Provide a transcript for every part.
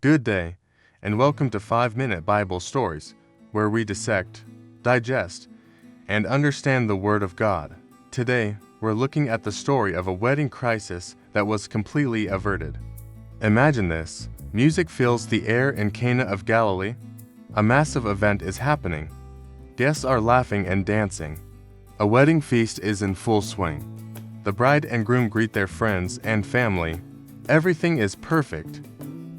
Good day, and welcome to 5-Minute Bible Stories, where we dissect, digest, and understand the Word of God. Today, we're looking at the story of a wedding crisis that was completely averted. Imagine this. Music fills the air in Cana of Galilee. A massive event is happening. Guests are laughing and dancing. A wedding feast is in full swing. The bride and groom greet their friends and family. Everything is perfect.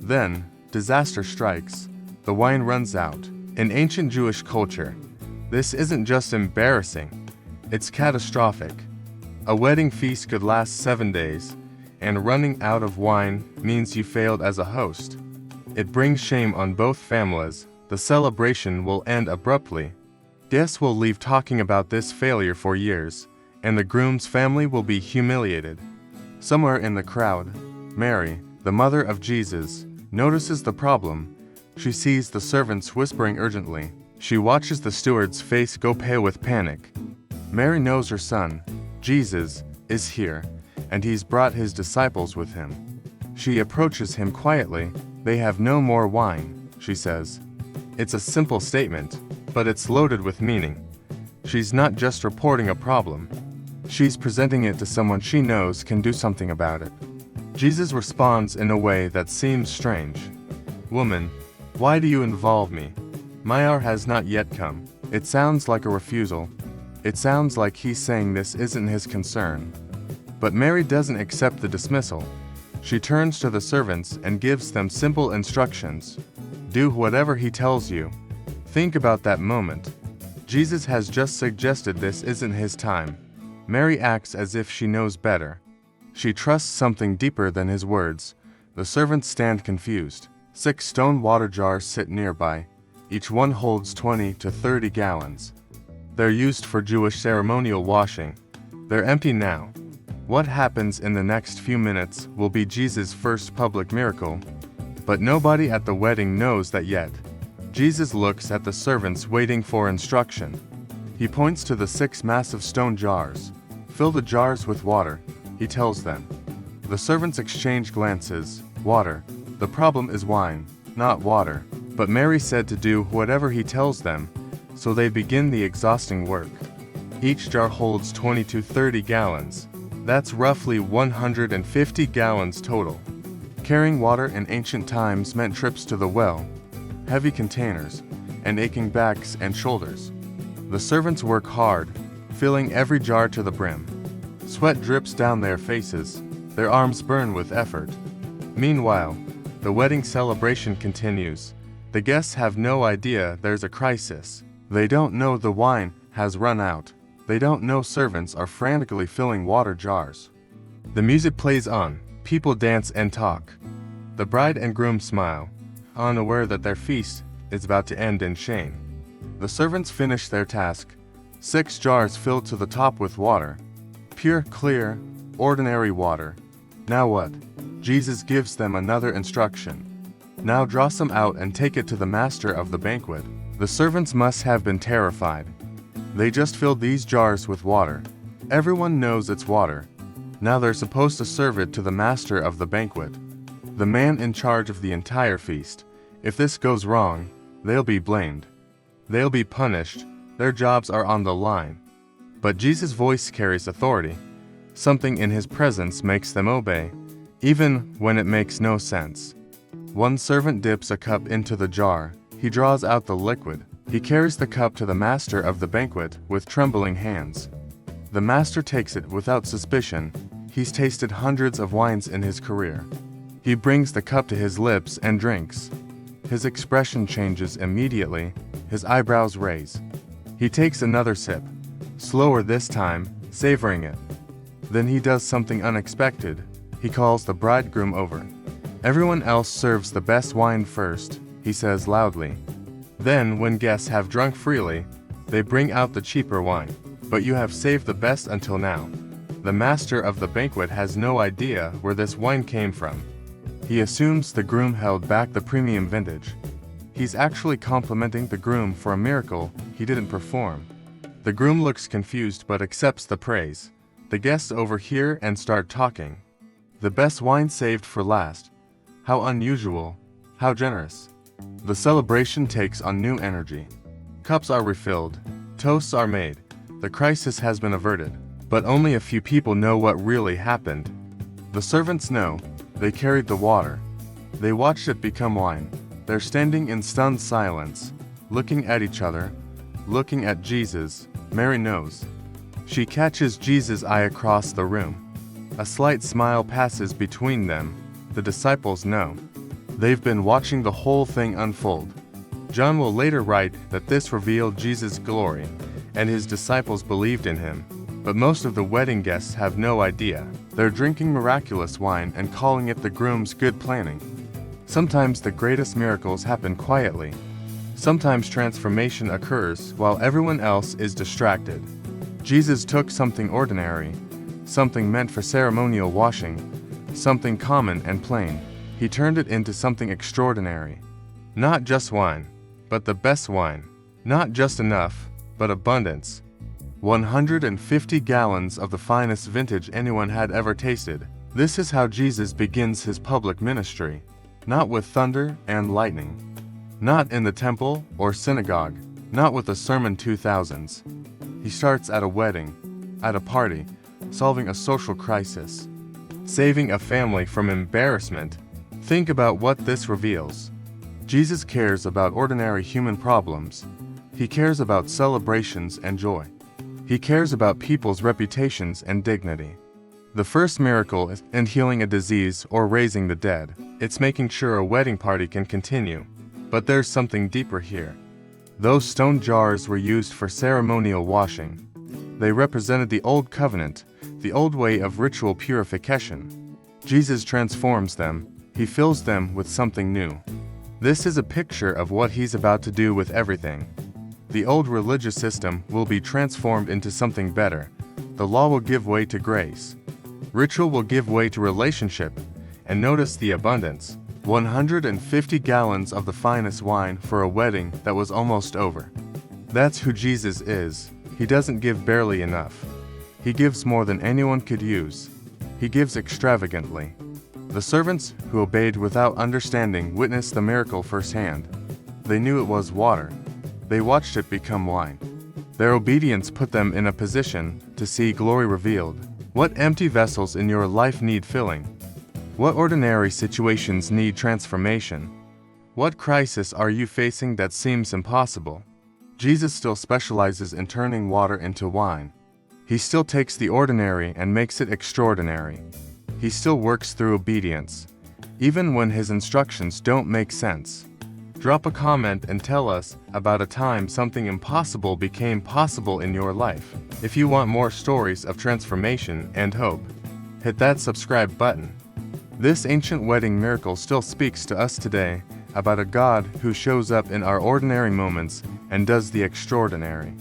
Then, disaster strikes. The wine runs out. In ancient Jewish culture, this isn't just embarrassing, it's catastrophic. A wedding feast could last 7 days, and running out of wine means you failed as a host. It brings shame on both families. The celebration will end abruptly. Guests will leave talking about this failure for years, and the groom's family will be humiliated. Somewhere in the crowd, Mary, the mother of Jesus, notices the problem. She sees the servants whispering urgently. She watches the steward's face go pale with panic. Mary knows her son, Jesus, is here, and he's brought his disciples with him. She approaches him quietly. "They have no more wine," she says. It's a simple statement, but it's loaded with meaning. She's not just reporting a problem. She's presenting it to someone she knows can do something about it. Jesus responds in a way that seems strange. "Woman, why do you involve me? My hour has not yet come." It sounds like a refusal. It sounds like he's saying this isn't his concern. But Mary doesn't accept the dismissal. She turns to the servants and gives them simple instructions. Do whatever he tells you. Think about that moment. Jesus has just suggested this isn't his time. Mary acts as if she knows better. She trusts something deeper than his words. The servants stand confused. 6 stone water jars sit nearby. Each one holds 20 to 30 gallons. They're used for Jewish ceremonial washing. They're empty now. What happens in the next few minutes will be Jesus' first public miracle. But nobody at the wedding knows that yet. Jesus looks at the servants waiting for instruction. He points to the 6 massive stone jars. "Fill the jars with water," he tells them. The servants exchange glances. Water. The problem is wine, not water. But Mary said to do whatever he tells them, so they begin the exhausting work. Each jar holds 20 to 30 gallons. That's roughly 150 gallons total. Carrying water in ancient times meant trips to the well, heavy containers, and aching backs and shoulders. The servants work hard, filling every jar to the brim. Sweat drips down their faces. Their arms burn with effort. Meanwhile, the wedding celebration continues. The guests have no idea there's a crisis. They don't know the wine has run out. They don't know servants are frantically filling water jars. The music plays on. People dance and talk. The bride and groom smile, unaware that their feast is about to end in shame. The servants finish their task. 6 jars filled to the top with water. Pure, clear, ordinary water. Now what? Jesus gives them another instruction. Now draw some out and take it to the master of the banquet. The servants must have been terrified. They just filled these jars with water. Everyone knows it's water. Now they're supposed to serve it to the master of the banquet, the man in charge of the entire feast. If this goes wrong, they'll be blamed. They'll be punished. Their jobs are on the line. But Jesus' voice carries authority. Something in his presence makes them obey, even when it makes no sense. One servant dips a cup into the jar. He draws out the liquid. He carries the cup to the master of the banquet with trembling hands. The master takes it without suspicion. He's tasted hundreds of wines in his career. He brings the cup to his lips and drinks. His expression changes immediately. His eyebrows raise. He takes another sip, slower this time, savoring it. Then he does something unexpected. He calls the bridegroom over. "Everyone else serves the best wine first," he says loudly. "Then, when guests have drunk freely, they bring out the cheaper wine. But you have saved the best until now." The master of the banquet has no idea where this wine came from. He assumes the groom held back the premium vintage. He's actually complimenting the groom for a miracle he didn't perform. The groom looks confused but accepts the praise. The guests overhear and start talking. The best wine saved for last. How unusual. How generous. The celebration takes on new energy. Cups are refilled, toasts are made, the crisis has been averted. But only a few people know what really happened. The servants know. They carried the water. They watched it become wine. They're standing in stunned silence, looking at each other, looking at Jesus. Mary knows. She catches Jesus' eye across the room. A slight smile passes between them. The disciples know. They've been watching the whole thing unfold. John will later write that this revealed Jesus' glory, and his disciples believed in him. But most of the wedding guests have no idea. They're drinking miraculous wine and calling it the groom's good planning. Sometimes the greatest miracles happen quietly. Sometimes transformation occurs while everyone else is distracted. Jesus took something ordinary, something meant for ceremonial washing, something common and plain. He turned it into something extraordinary. Not just wine, but the best wine. Not just enough, but abundance. 150 gallons of the finest vintage anyone had ever tasted. This is how Jesus begins his public ministry. Not with thunder and lightning. Not in the temple or synagogue. Not with a sermon 2000s. He starts at a wedding, at a party, solving a social crisis, saving a family from embarrassment. Think about what this reveals. Jesus cares about ordinary human problems. He cares about celebrations and joy. He cares about people's reputations and dignity. The first miracle isn't healing a disease or raising the dead. It's making sure a wedding party can continue. But there's something deeper here. Those stone jars were used for ceremonial washing. They represented the old covenant, the old way of ritual purification. Jesus transforms them. He fills them with something new. This is a picture of what he's about to do with everything. The old religious system will be transformed into something better. The law will give way to grace. Ritual will give way to relationship. And notice the abundance. 150 gallons of the finest wine for a wedding that was almost over. That's who Jesus is. He doesn't give barely enough. He gives more than anyone could use. He gives extravagantly. The servants, who obeyed without understanding, witnessed the miracle firsthand. They knew it was water. They watched it become wine. Their obedience put them in a position to see glory revealed. What empty vessels in your life need filling? What ordinary situations need transformation? What crisis are you facing that seems impossible? Jesus still specializes in turning water into wine. He still takes the ordinary and makes it extraordinary. He still works through obedience, even when his instructions don't make sense. Drop a comment and tell us about a time something impossible became possible in your life. If you want more stories of transformation and hope, hit that subscribe button. This ancient wedding miracle still speaks to us today about a God who shows up in our ordinary moments and does the extraordinary.